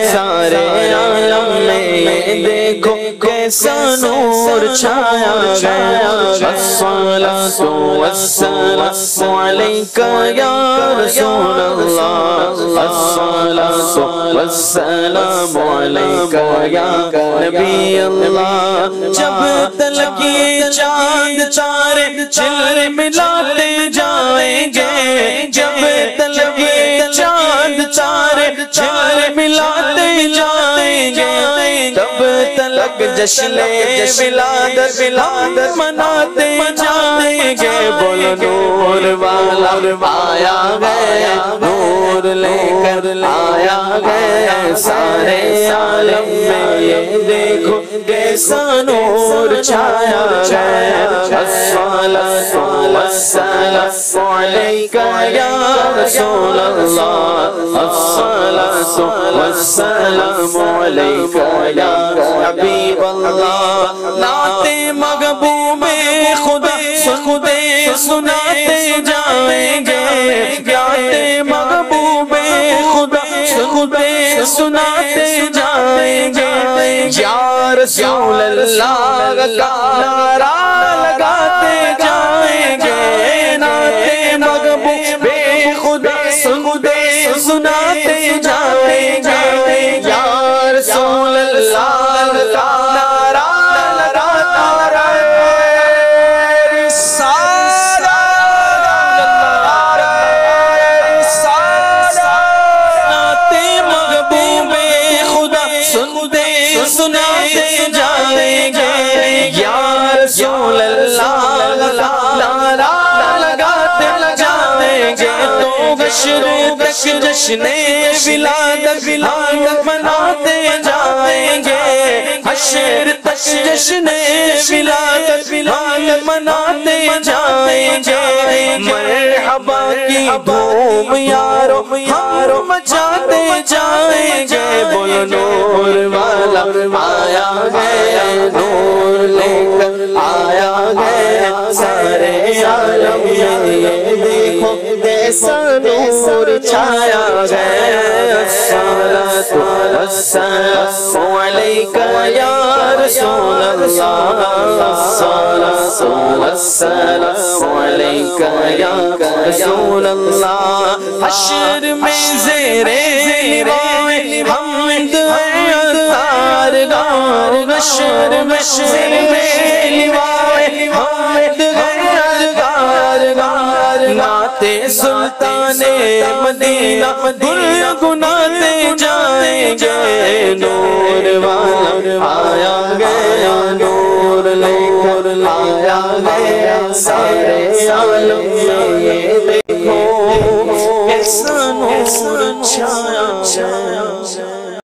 سارے عالم میں یہ دیکھو کیسا نور چھایا گیا الصلاۃ والسلام علیک یا رسول اللہ الصلاۃ والسلام علیک یا نبی اللہ جب تلک یہ چاند تارے چل ملاتے جائیں گے جب تلک یہ چاند تارے چل ملاتے جائیں گے تب تلک جشن ولادت مناتے جائیں گے بولو نور والا آیا گیا نور لے کر آیا گیا سارے عالم میں یہ دیکھو کیسا نور چھایا گیا الصلاۃ والسلام علیک یا رسول اللہ الصلاۃ والسلام علیک یا حبیب اللہ نعت محبوب خدا سناتے جائیں گے نعت محبوب خدا سناتے جائیں گے یا رسول اللہ کا نعرہ لگاتے جائیں گے نعت محبوب خدا سناتے جائیں گے یا رسول اللہ کا نعرہ لگاتا رہے سارا نعت محبوب خدا سناتے جائیں گے یا رسول اللہ کا نعرہ لگاتے جائیں گے تو حشر جشن ولادت مناتے جائیں گے حشر تک جشن ولادت مناتے جائیں گے مرحبا کی دھوم یارو مچاتے جائیں گے بولو نور والا آیا گیا نور لے کر آیا گیا سارے عالم میں یہ دیکھو کیسا نور چھایا گیا الصلاۃ والسلام علیک یا رسول اللہ الصلاۃ والسلام علیک یا رسول اللہ حشر میں زیر لوائے حمد عطار گار حشر میں زیر لوائے حمد عطار گار نعت سلطان مدینہ گنگناتے جائیں گے نور والا آیا گیا نور لے کر آیا گیا سارے عالم میں یہ دیکھو کیسا نور چھایا